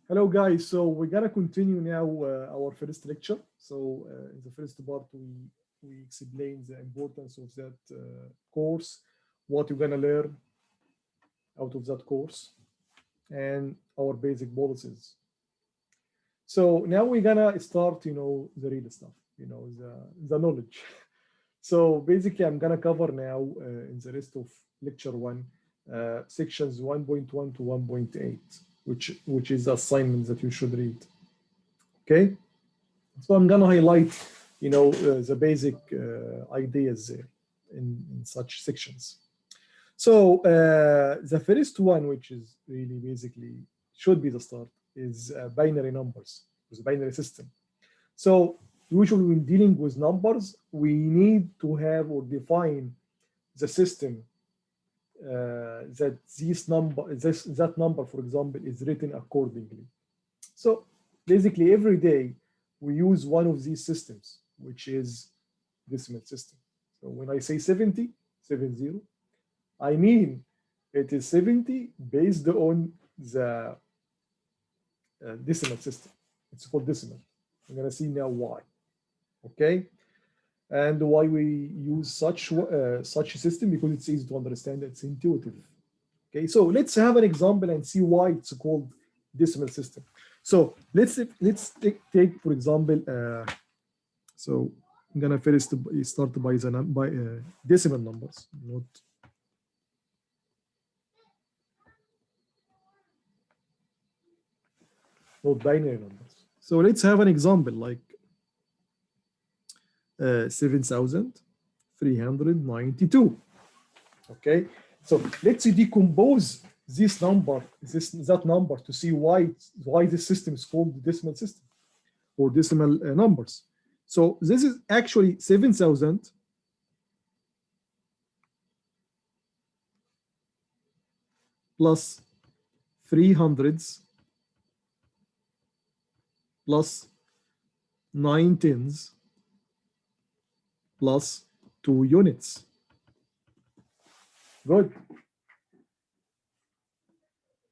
Hello guys, so we're gonna continue now our first lecture. So in the first part, we explain the importance of that course, what you're gonna learn out of that course, and our basic policies. So now we're gonna start, the real stuff, the knowledge. So basically, I'm gonna cover now in the rest of lecture one, sections 1.1 to 1.8, which is the assignment that you should read. Okay, so I'm gonna highlight, the basic ideas there in such sections. So the first one, which is really basically should be the start, is binary numbers, with binary system. So usually when dealing with numbers, we need to have or define the system that that number, for example, is written accordingly. So basically every day we use one of these systems, which is decimal system. So when I say 70, 70, I mean it is 70 based on the decimal system. It's called decimal. I'm gonna see now why. Okay, and why we use such a system, because it's easy to understand. It's intuitive. Okay, so let's have an example and see why it's called decimal system. So let's take for example. So I'm gonna first start by the decimal numbers, not binary numbers. So let's have an example like 7,392. Okay, so let's decompose that number to see why this system is called the decimal system or decimal numbers. So this is actually 7,000 plus 300s plus 9 tens plus 2 units. Good.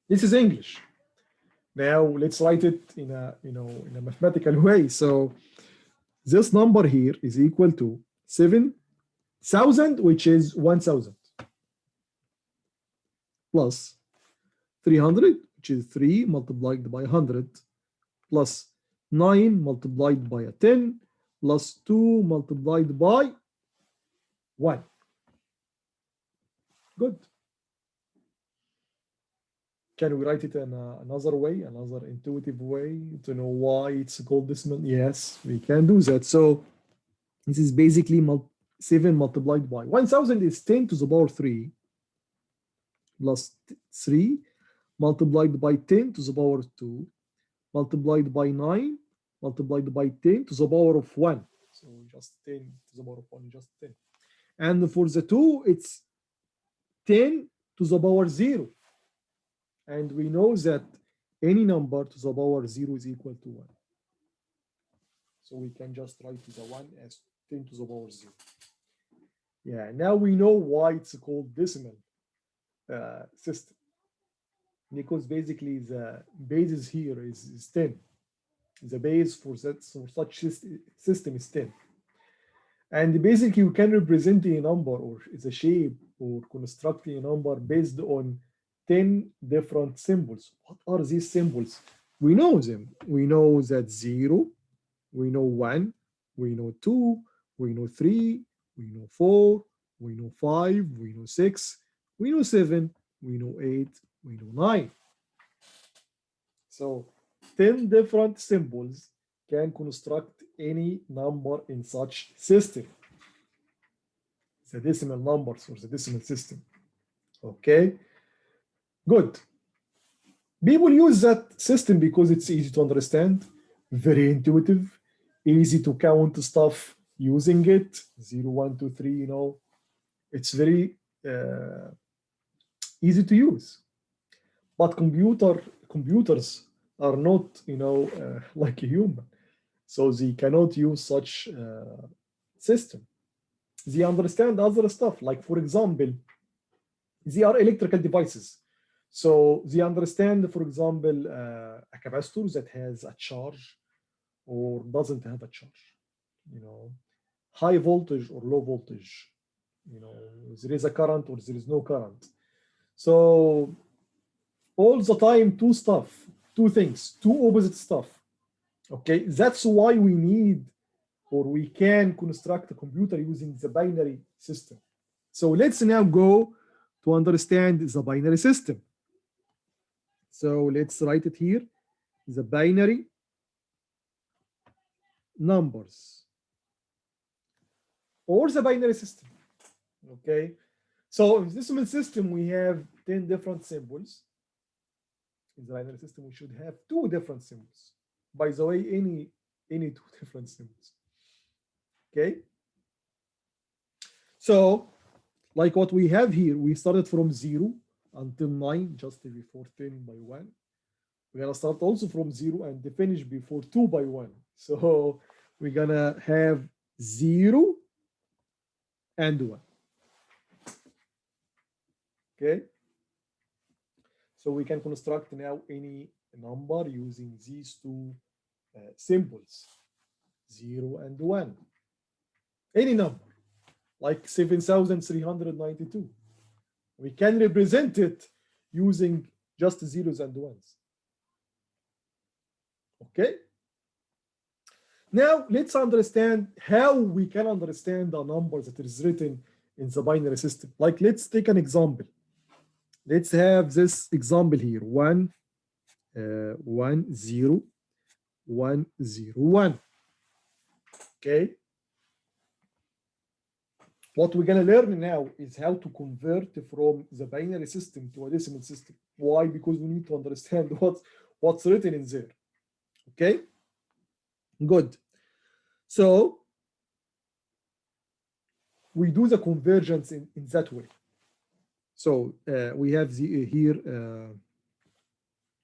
This is English. Now let's write it in a mathematical way. So this number here is equal to 7,000, which is 1,000, plus 300, which is 3 multiplied by 100, plus 9 multiplied by a 10, plus 2 multiplied by 1. Good. Can we write it in another way, another intuitive way to know why it's called decimal? Yes, we can do that. So this is basically 7 multiplied by 1,000 is 10 to the power 3 plus 3 multiplied by 10 to the power 2 multiplied by 9 multiplied by 10 to the power of 1. So just 10 to the power of 1, just 10. And for the 2, it's 10 to the power 0. And we know that any number to the power 0 is equal to 1. So we can just write the 1 as 10 to the power 0. Yeah, now we know why it's called decimal system. Because basically the basis here is 10. The base for such system is 10. And basically you can represent a number or the shape or construct a number based on 10 different symbols. What are these symbols? We know them. We know that 0, we know 1, we know 2, we know 3, we know 4, we know 5, we know 6, we know 7, we know 8, we know 9. So 10 different symbols can construct any number in such system. The decimal numbers or the decimal system. Okay. Good. People use that system because it's easy to understand, very intuitive, easy to count stuff using it. 0, 1, 2, 3, it's very easy to use. But computers are not, like a human. So they cannot use such system. They understand other stuff, like for example, they are electrical devices. So they understand, for example, a capacitor that has a charge or doesn't have a charge, you know, high voltage or low voltage, you know, there is a current or there is no current. So all the time, two things, two opposite stuff. Okay, that's why we need or we can construct a computer using the binary system. So let's now go to understand the binary system. So let's write it here, the binary numbers or the binary system. Okay, so in the decimal system, we have 10 different symbols. In the binary system, we should have two different symbols. By the way, any two different symbols. Okay, so like what we have here, we started from 0 until 9, just before 10 by 1. We're gonna start also from 0 and finish before 2 by 1. So we're gonna have 0 and 1. Okay, so we can construct now any number using these two symbols, 0 and 1. Any number, like 7,392. We can represent it using just zeros and ones. Okay? Now let's understand how we can understand a number that is written in the binary system. Like let's take an example. Let's have this example here, 1, 1, 0, 1, 0, 1. Okay? What we're going to learn now is how to convert from the binary system to a decimal system. Why? Because we need to understand what's written in there. Okay? Good. So we do the convergence in that way. So we have here,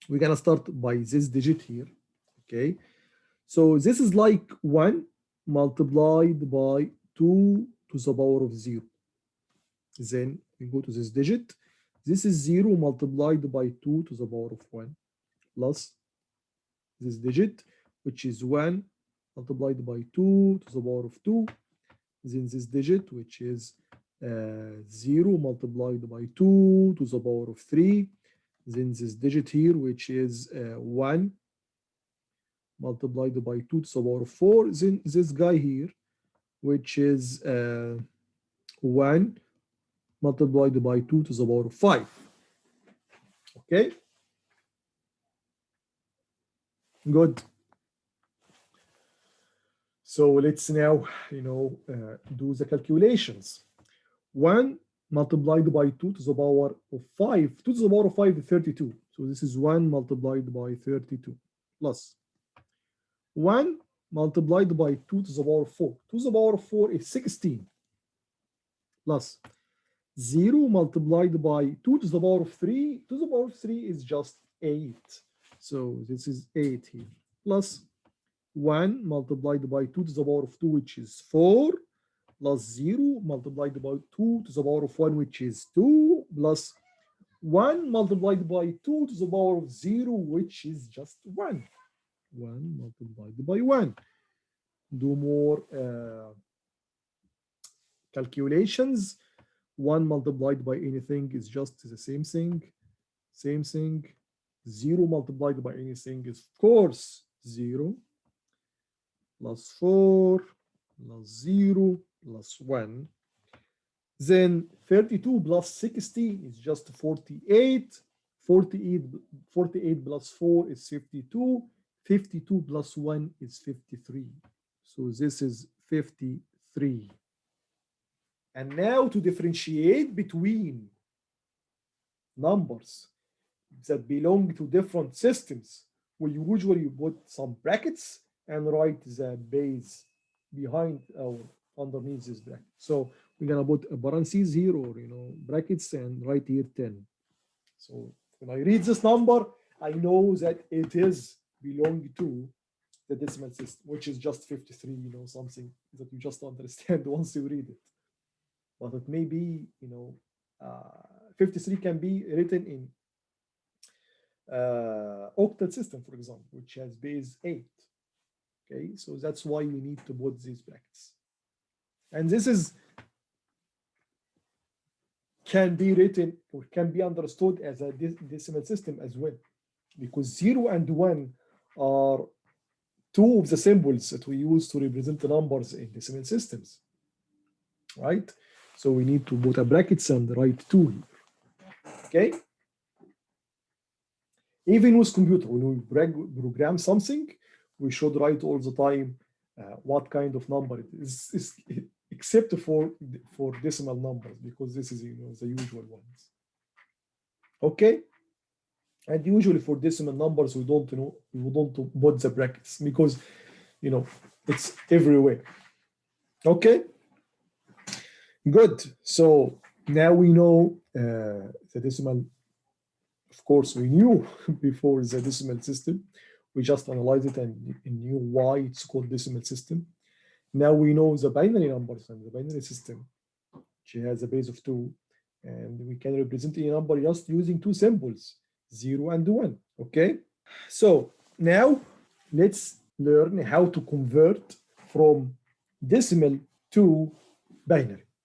we're going to start by this digit here. Okay? So this is like 1 multiplied by 2 to the power of 0. Then we go to this digit. This is 0 multiplied by 2 to the power of 1 plus this digit, which is 1 multiplied by 2 to the power of 2. Then this digit, which is 0 multiplied by 2 to the power of 3. Then this digit here, which is 1 multiplied by 2 to the power of 4. Then this guy here, which is 1 multiplied by 2 to the power of 5. Okay? Good. So let's now, do the calculations. 1 multiplied by 2 to the power of 5. 2 to the power of 5 is 32. So this is 1 multiplied by 32 plus 1 multiplied by 2 to the power of 4. 2 to the power of 4 is 16 plus 0 multiplied by 2 to the power of 3. 2 to the power of 3 is just 8. So this is 8 here plus 1 multiplied by 2 to the power of 2, which is 4, plus 0 multiplied by 2 to the power of 1, which is 2, plus 1 multiplied by 2 to the power of 0, which is just 1. 1 multiplied by 1. Do more calculations. 1 multiplied by anything is just the same thing. Same thing. 0 multiplied by anything is, of course, 0. Plus 4, plus 0, plus 1. Then 32 plus 16 is just 48. 48 plus 4 is 52. 52 plus 1 is 53. So this is 53. And now to differentiate between numbers that belong to different systems, we usually put some brackets and write the base behind or underneath this bracket. So we're gonna put a parentheses here or brackets and write here 10. So when I read this number, I know that it is belong to the decimal system, which is just 53, something that you just understand once you read it. But it may be, 53 can be written in octal system, for example, which has base 8. Okay, so that's why we need to put these brackets. And this is can be written or can be understood as a decimal system as well, because 0 and 1 are two of the symbols that we use to represent the numbers in decimal systems, right? So we need to put a brackets and write 2 here, okay? Even with computer, when we program something, we should write all the time what kind of number it is, except for decimal numbers, because this is, you know, the usual ones. Okay, and usually for decimal numbers we don't put the brackets because, you know, it's everywhere. Okay, good. So now we know the decimal. Of course, we knew before the decimal system. We just analyzed it and knew why it's called decimal system. Now we know the binary numbers and the binary system, which has a base of 2, and we can represent a number just using two symbols, 0 and 1. Okay, so now let's learn how to convert from decimal to binary.